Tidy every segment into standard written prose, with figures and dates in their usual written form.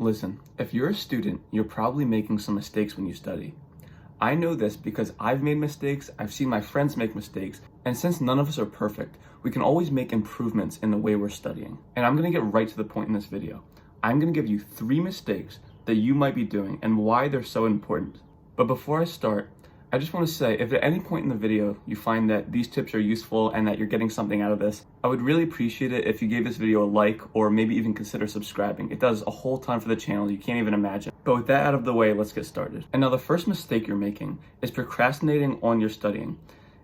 Listen, if you're a student, you're probably making some mistakes when you study. I know this because I've made mistakes, I've seen my friends make mistakes, and since none of us are perfect, we can always make improvements in the way we're studying. And I'm gonna get right to the point in this video. I'm gonna give you 3 mistakes that you might be doing and why they're so important. But before I start, I just want to say, if at any point in the video you find that these tips are useful and that you're getting something out of this, I would really appreciate it if you gave this video a like or maybe even consider subscribing. It does a whole ton for the channel, you can't even imagine. But with that out of the way, let's get started. And now the first mistake you're making is procrastinating on your studying.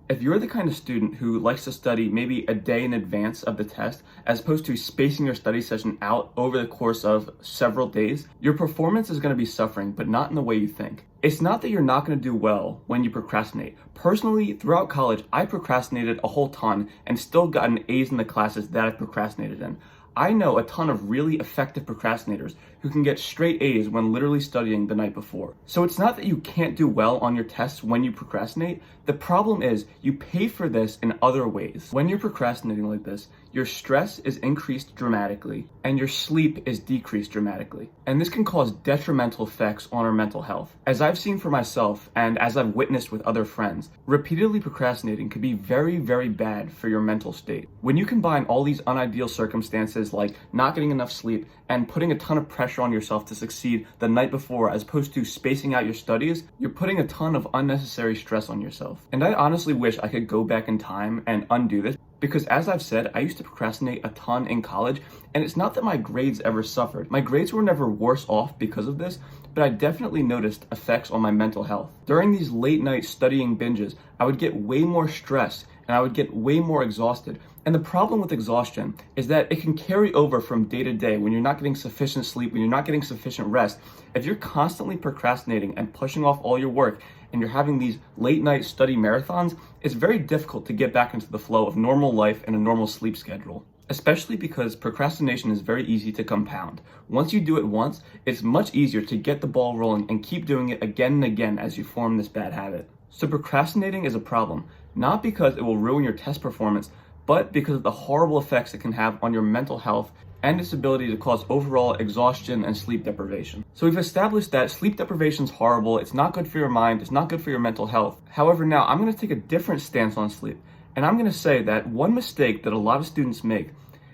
If you're the kind of student who likes to study maybe a day in advance of the test, as opposed to spacing your study session out over the course of several days, your performance is going to be suffering, but not in the way you think. It's not that you're not going to do well when you procrastinate. Personally, throughout college, I procrastinated a whole ton and still gotten A's in the classes that I procrastinated in. I know a ton of really effective procrastinators who can get straight A's when literally studying the night before. So it's not that you can't do well on your tests when you procrastinate. The problem is you pay for this in other ways. When you're procrastinating like this, your stress is increased dramatically and your sleep is decreased dramatically. And this can cause detrimental effects on our mental health. As I've seen for myself and as I've witnessed with other friends, repeatedly procrastinating can be very, very bad for your mental state. When you combine all these unideal circumstances like not getting enough sleep and putting a ton of pressure on yourself to succeed the night before as opposed to spacing out your studies, you're putting a ton of unnecessary stress on yourself. And I honestly wish I could go back in time and undo this, because as I've said, I used to procrastinate a ton in college, and it's not that my grades ever suffered. My grades were never worse off because of this, but I definitely noticed effects on my mental health. During these late night studying binges, I would get way more stressed and I would get way more exhausted. And the problem with exhaustion is that it can carry over from day to day when you're not getting sufficient sleep, when you're not getting sufficient rest. If you're constantly procrastinating and pushing off all your work and you're having these late night study marathons, it's very difficult to get back into the flow of normal life and a normal sleep schedule. Especially because procrastination is very easy to compound. Once you do it once, it's much easier to get the ball rolling and keep doing it again and again as you form this bad habit. So procrastinating is a problem, not because it will ruin your test performance, but because of the horrible effects it can have on your mental health and its ability to cause overall exhaustion and sleep deprivation. So we've established that sleep deprivation is horrible, it's not good for your mind, it's not good for your mental health. However, now I'm going to take a different stance on sleep. And I'm going to say that one mistake that a lot of students make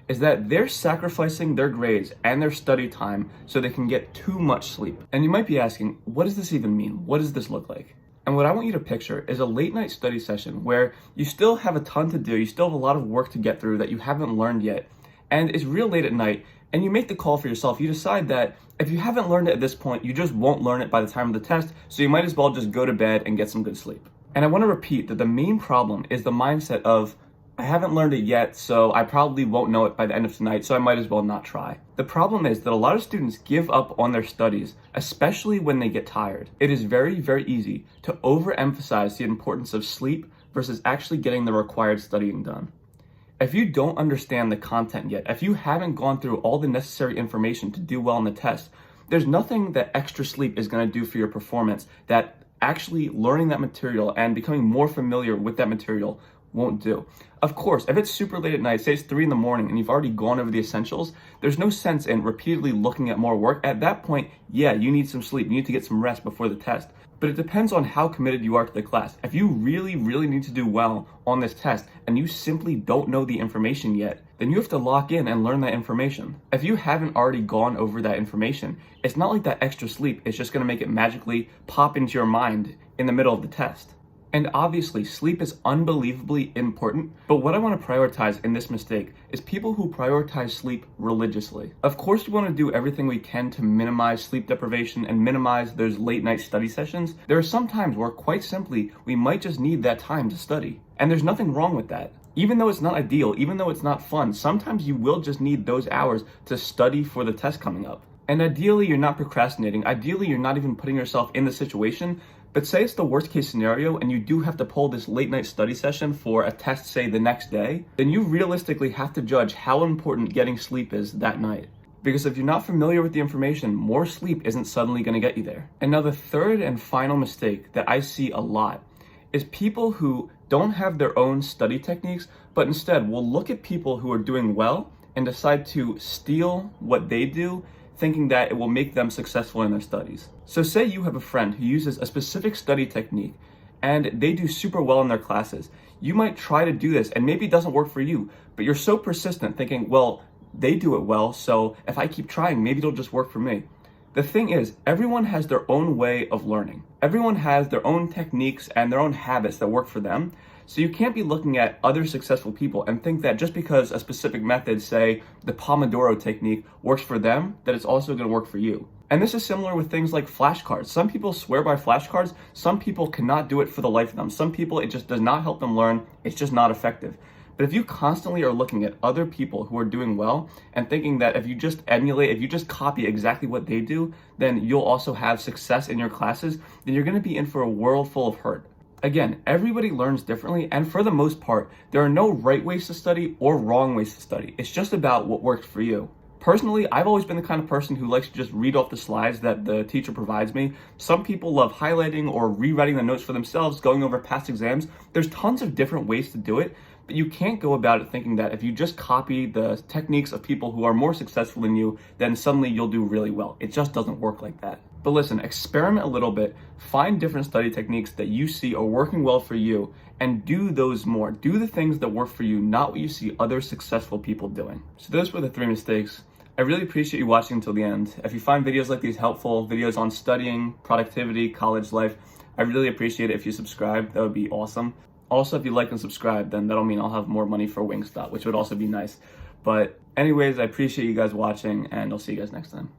is that they're sacrificing their grades and their study time so they can get too much sleep. And you might be asking, what does this even mean? What does this look like? And what I want you to picture is a late night study session where you still have a ton to do, you still have a lot of work to get through that you haven't learned yet, and it's real late at night, and you make the call for yourself. You decide that if you haven't learned it at this point, you just won't learn it by the time of the test, so you might as well just go to bed and get some good sleep. And I want to repeat that the main problem is the mindset of, I haven't learned it yet, so I probably won't know it by the end of tonight, so I might as well not try. The problem is that a lot of students give up on their studies, especially when they get tired. It is very, very easy to overemphasize the importance of sleep versus actually getting the required studying done. If you don't understand the content yet, if you haven't gone through all the necessary information to do well on the test, there's nothing that extra sleep is going to do for your performance that actually learning that material and becoming more familiar with that material won't do. Of course, if it's super late at night, say it's 3 a.m. and you've already gone over the essentials, there's no sense in repeatedly looking at more work. At that point, yeah, you need some sleep. You need to get some rest before the test. But it depends on how committed you are to the class. If you really, really need to do well on this test and you simply don't know the information yet, then you have to lock in and learn that information. If you haven't already gone over that information, it's not like that extra sleep is just going to make it magically pop into your mind in the middle of the test. And obviously, sleep is unbelievably important, but what I want to prioritize in this mistake is people who prioritize sleep religiously. Of course, we want to do everything we can to minimize sleep deprivation and minimize those late night study sessions. There are some times where quite simply, we might just need that time to study. And there's nothing wrong with that. Even though it's not ideal, even though it's not fun, sometimes you will just need those hours to study for the test coming up. And ideally, you're not procrastinating. Ideally, you're not even putting yourself in the situation. But say it's the worst case scenario and you do have to pull this late night study session for a test, say the next day, then you realistically have to judge how important getting sleep is that night. Because if you're not familiar with the information, more sleep isn't suddenly going to get you there. And now the third and final mistake that I see a lot is people who don't have their own study techniques, but instead will look at people who are doing well and decide to steal what they do thinking that it will make them successful in their studies. So say you have a friend who uses a specific study technique and they do super well in their classes. You might try to do this and maybe it doesn't work for you, but you're so persistent thinking, well, they do it well, so if I keep trying, maybe it'll just work for me. The thing is, everyone has their own way of learning. Everyone has their own techniques and their own habits that work for them. So you can't be looking at other successful people and think that just because a specific method, say the Pomodoro technique, works for them, that it's also going to work for you. And this is similar with things like flashcards. Some people swear by flashcards. Some people cannot do it for the life of them. Some people, it just does not help them learn. It's just not effective. But if you constantly are looking at other people who are doing well and thinking that if you just emulate, if you just copy exactly what they do, then you'll also have success in your classes, then you're going to be in for a world full of hurt. Again, everybody learns differently, and for the most part, there are no right ways to study or wrong ways to study. It's just about what works for you. Personally, I've always been the kind of person who likes to just read off the slides that the teacher provides me. Some people love highlighting or rewriting the notes for themselves, going over past exams. There's tons of different ways to do it, but you can't go about it thinking that if you just copy the techniques of people who are more successful than you, then suddenly you'll do really well. It just doesn't work like that. But listen, experiment a little bit, find different study techniques that you see are working well for you, and do those more. Do the things that work for you, not what you see other successful people doing. So those were the 3 mistakes. I really appreciate you watching until the end. If you find videos like these helpful, videos on studying, productivity, college life, I really appreciate it if you subscribe. That would be awesome. Also, if you like and subscribe, then that'll mean I'll have more money for Wingstop, which would also be nice. But anyways, I appreciate you guys watching, and I'll see you guys next time.